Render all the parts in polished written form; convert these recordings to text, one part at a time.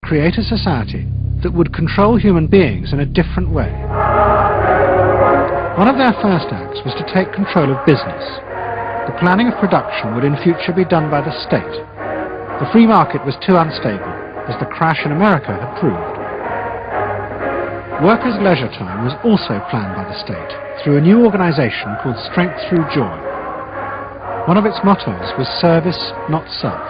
create a society that would control human beings in a different way. One of their first acts was to take control of business. The planning of production would in future be done by the state. The free market was too unstable, as the crash in America had proved. Workers' leisure time was also planned by the state through a new organisation called Strength Through Joy. One of its mottos was service, not self.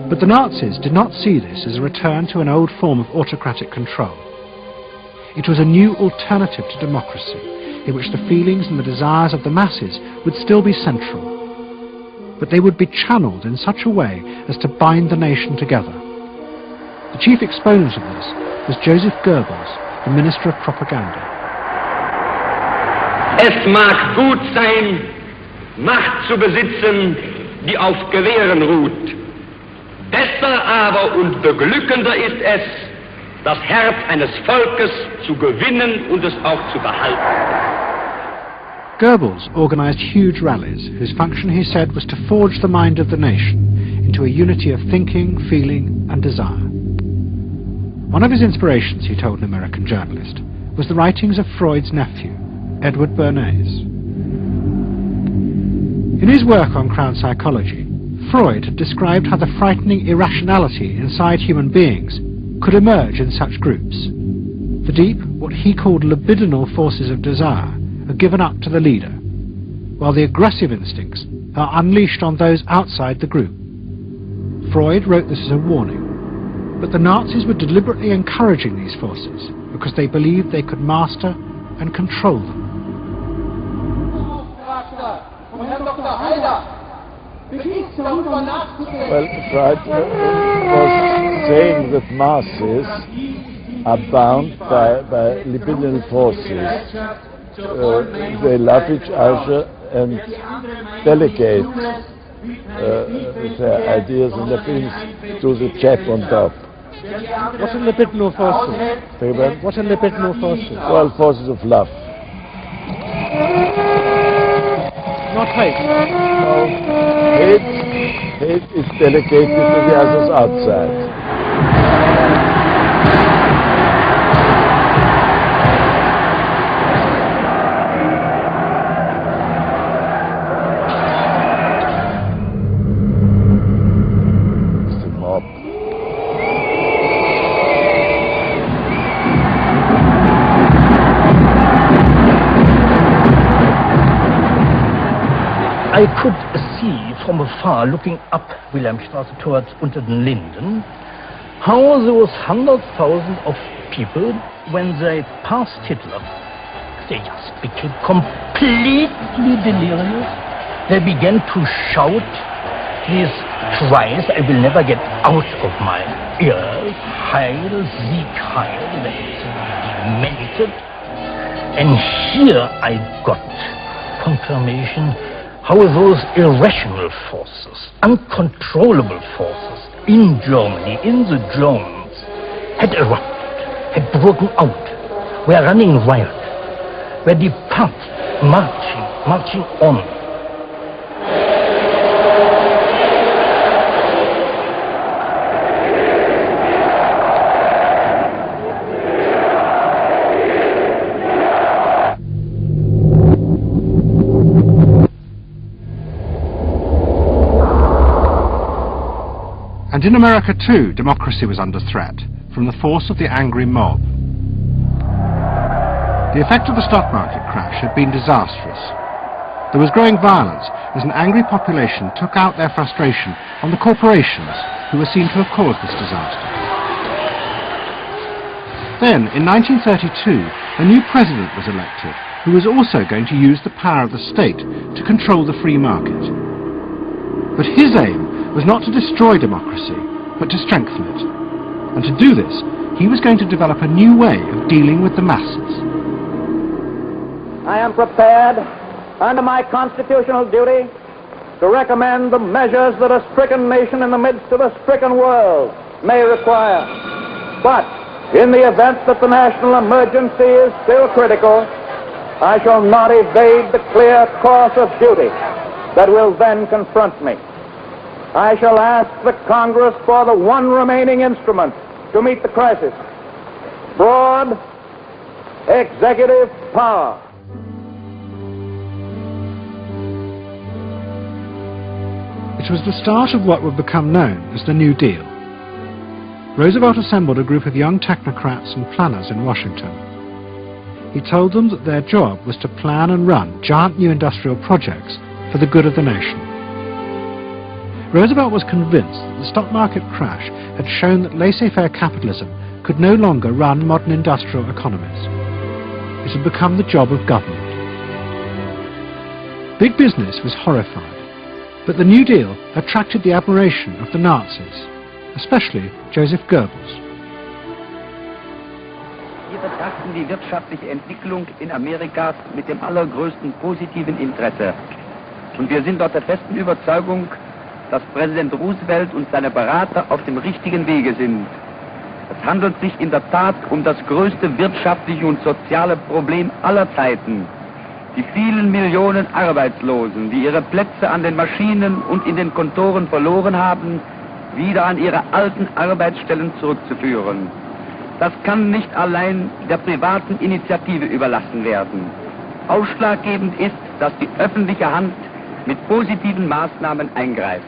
But the Nazis did not see this as a return to an old form of autocratic control. It was a new alternative to democracy, in which the feelings and the desires of the masses would still be central, but they would be channeled in such a way as to bind the nation together. The chief exponent of this was Joseph Goebbels, the Minister of Propaganda. Es mag gut sein, Macht zu besitzen, die auf Gewehren ruht. Besser aber und beglückender ist es, das Herz eines Volkes zu gewinnen und es auch zu behalten. Goebbels organised huge rallies, whose function, he said, was to forge the mind of the nation into a unity of thinking, feeling and desire. One of his inspirations, he told an American journalist, was the writings of Freud's nephew, Edward Bernays. In his work on Crown Psychology, Freud had described how the frightening irrationality inside human beings could emerge in such groups. The deep, what he called libidinal forces of desire, are given up to the leader, while the aggressive instincts are unleashed on those outside the group. Freud wrote this as a warning, but the Nazis were deliberately encouraging these forces because they believed they could master and control them. Well, Freud was saying that masses are bound by libidinal forces. They love each other and delegate their ideas and their feelings to the chap on top. What are libidinal forces? What are libidinal forces? Well, forces of love. Not hate. No, hate is delegated to the others outside. It's the mob. I could see from afar, looking up Wilhelmstraße towards Unter den Linden, how those 100,000 of people, when they passed Hitler, they just became completely delirious. They began to shout these cries I will never get out of my ears. Heil, Sieg, Heil. They demented. And here I got confirmation how those irrational forces, uncontrollable forces in Germany, in the Germans, had erupted, had broken out, were running wild, were departing, marching on. And in America too, democracy was under threat from the force of the angry mob. The effect of the stock market crash had been disastrous. There was growing violence as an angry population took out their frustration on the corporations who were seen to have caused this disaster. Then, in 1932, a new president was elected who was also going to use the power of the state to control the free market. But his aim was not to destroy democracy, but to strengthen it. And to do this, he was going to develop a new way of dealing with the masses. I am prepared, under my constitutional duty, to recommend the measures that a stricken nation in the midst of a stricken world may require. But in the event that the national emergency is still critical, I shall not evade the clear course of duty that will then confront me. I shall ask the Congress for the one remaining instrument to meet the crisis: broad executive power. It was the start of what would become known as the New Deal. Roosevelt assembled a group of young technocrats and planners in Washington. He told them that their job was to plan and run giant new industrial projects for the good of the nation. Roosevelt was convinced that the stock market crash had shown that laissez-faire capitalism could no longer run modern industrial economies. It had become the job of government. Big business was horrified, but the New Deal attracted the admiration of the Nazis, especially Joseph Goebbels. Wir betrachten die wirtschaftliche Entwicklung in Amerika mit dem allergrößten positiven Interesse. Und wir sind dort der festen Überzeugung, dass Präsident Roosevelt und seine Berater auf dem richtigen Wege sind. Es handelt sich in der Tat um das größte wirtschaftliche und soziale Problem aller Zeiten. Die vielen Millionen Arbeitslosen, die ihre Plätze an den Maschinen und in den Kontoren verloren haben, wieder an ihre alten Arbeitsstellen zurückzuführen. Das kann nicht allein der privaten Initiative überlassen werden. Ausschlaggebend ist, dass die öffentliche Hand mit positiven Maßnahmen eingreift.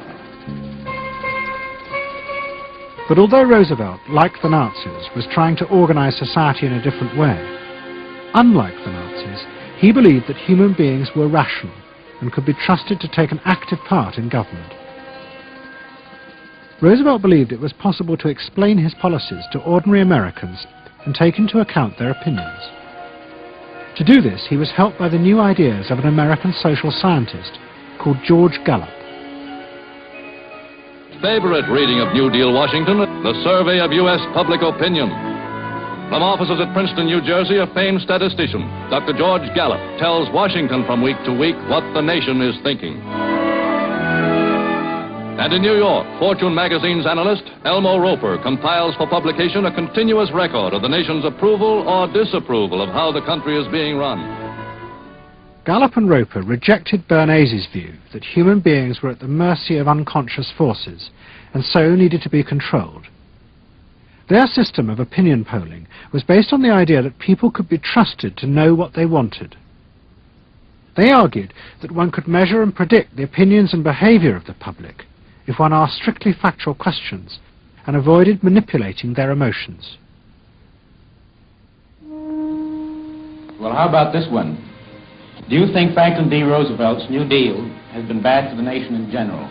But although Roosevelt, like the Nazis, was trying to organize society in a different way, unlike the Nazis, he believed that human beings were rational and could be trusted to take an active part in government. Roosevelt believed it was possible to explain his policies to ordinary Americans and take into account their opinions. To do this, he was helped by the new ideas of an American social scientist called George Gallup. Favorite reading of New Deal Washington, the survey of U.S. public opinion. From offices at Princeton, New Jersey, a famed statistician, Dr. George Gallup, tells Washington from week to week what the nation is thinking. And in New York, Fortune magazine's analyst, Elmo Roper, compiles for publication a continuous record of the nation's approval or disapproval of how the country is being run. Gallup and Roper rejected Bernays' view that human beings were at the mercy of unconscious forces and so needed to be controlled. Their system of opinion polling was based on the idea that people could be trusted to know what they wanted. They argued that one could measure and predict the opinions and behavior of the public if one asked strictly factual questions and avoided manipulating their emotions. Well, how about this one? Do you think Franklin D. Roosevelt's New Deal has been bad for the nation in general?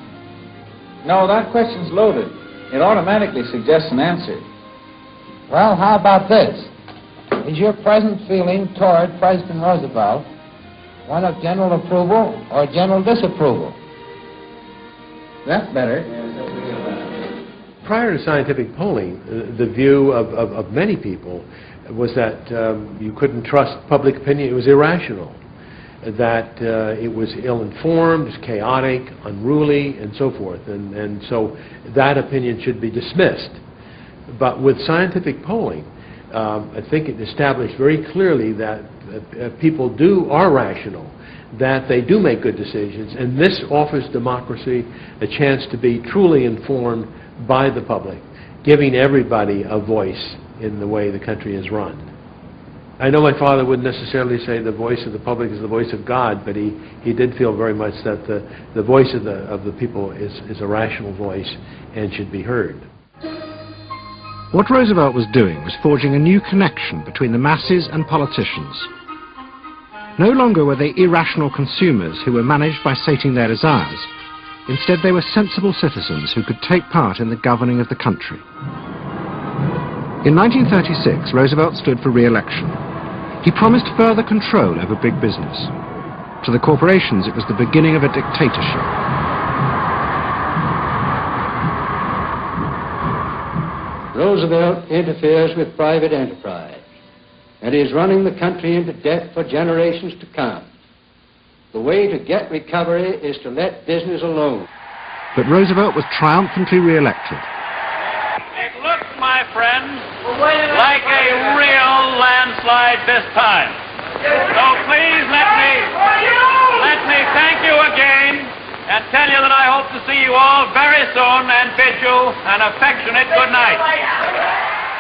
No, that question's loaded. It automatically suggests an answer. Well, how about this? Is your present feeling toward President Roosevelt one of general approval or general disapproval? That's better. Prior to scientific polling, the view of many people was that you couldn't trust public opinion. It was irrational, that it was ill-informed, chaotic, unruly, and so forth. And so that opinion should be dismissed. But with scientific polling, I think it established very clearly that people are rational, that they do make good decisions, and this offers democracy a chance to be truly informed by the public, giving everybody a voice in the way the country is run. I know my father wouldn't necessarily say the voice of the public is the voice of God, but he did feel very much that the voice of the people is a rational voice and should be heard. What Roosevelt was doing was forging a new connection between the masses and politicians. No longer were they irrational consumers who were managed by sating their desires. Instead, they were sensible citizens who could take part in the governing of the country. In 1936, Roosevelt stood for re-election. He promised further control over big business. To the corporations, it was the beginning of a dictatorship. Roosevelt interferes with private enterprise, and is running the country into debt for generations to come. The way to get recovery is to let business alone. But Roosevelt was triumphantly re-elected. It looks, my friends, like a real landslide this time. So please let me thank you again and tell you that I hope to see you all very soon and bid you an affectionate good night.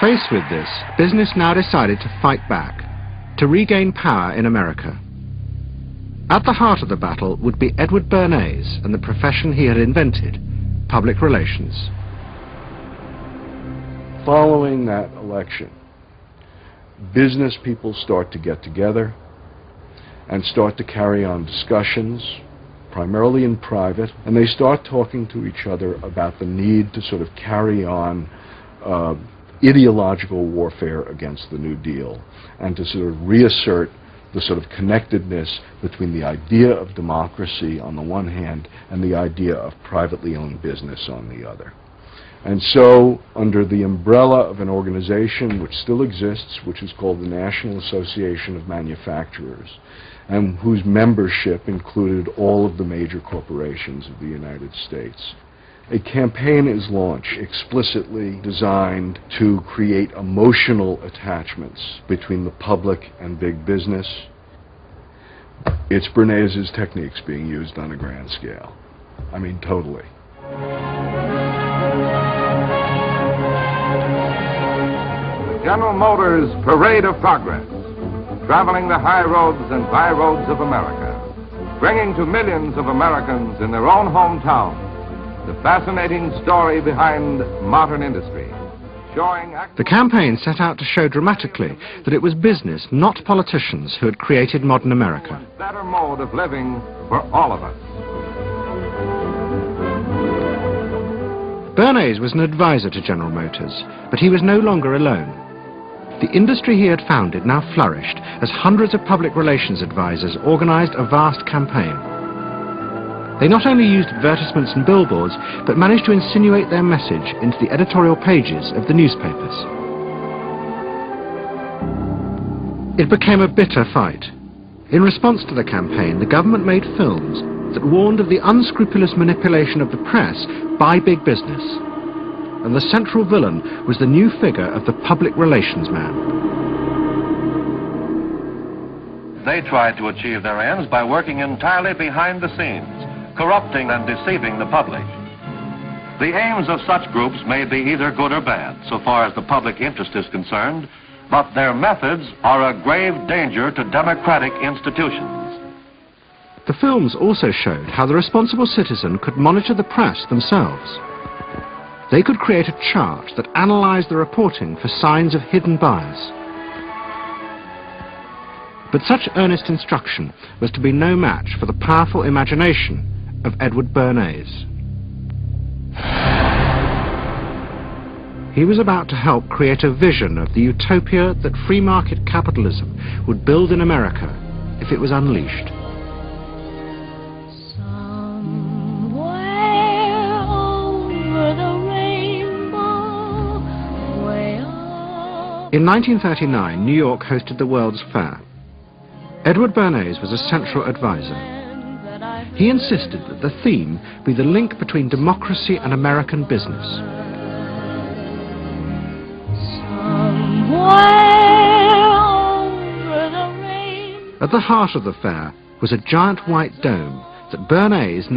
Faced with this, business now decided to fight back, to regain power in America. At the heart of the battle would be Edward Bernays and the profession he had invented, public relations. Following that election, business people start to get together and start to carry on discussions, primarily in private, and they start talking to each other about the need to sort of carry on ideological warfare against the New Deal and to sort of reassert the sort of connectedness between the idea of democracy on the one hand and the idea of privately owned business on the other. And so, under the umbrella of an organization which still exists, which is called the National Association of Manufacturers, and whose membership included all of the major corporations of the United States, a campaign is launched explicitly designed to create emotional attachments between the public and big business. It's Bernays' techniques being used on a grand scale. I mean, totally. General Motors' Parade of Progress, traveling the high roads and byroads of America, bringing to millions of Americans in their own hometown the fascinating story behind modern industry, showing... The campaign set out to show dramatically that it was business, not politicians, who had created modern America. A better mode of living for all of us. Bernays was an advisor to General Motors, but he was no longer alone. The industry he had founded now flourished as hundreds of public relations advisors organized a vast campaign. They not only used advertisements and billboards, but managed to insinuate their message into the editorial pages of the newspapers. It became a bitter fight. In response to the campaign, the government made films that warned of the unscrupulous manipulation of the press by big business. And the central villain was the new figure of the public relations man. They tried to achieve their ends by working entirely behind the scenes, corrupting and deceiving the public. The aims of such groups may be either good or bad, so far as the public interest is concerned, but their methods are a grave danger to democratic institutions. The films also showed how the responsible citizen could monitor the press themselves. They could create a chart that analyzed the reporting for signs of hidden bias. But such earnest instruction was to be no match for the powerful imagination of Edward Bernays. He was about to help create a vision of the utopia that free market capitalism would build in America if it was unleashed. In 1939, New York hosted the World's Fair. Edward Bernays was a central advisor. He insisted that the theme be the link between democracy and American business. At the heart of the fair was a giant white dome that Bernays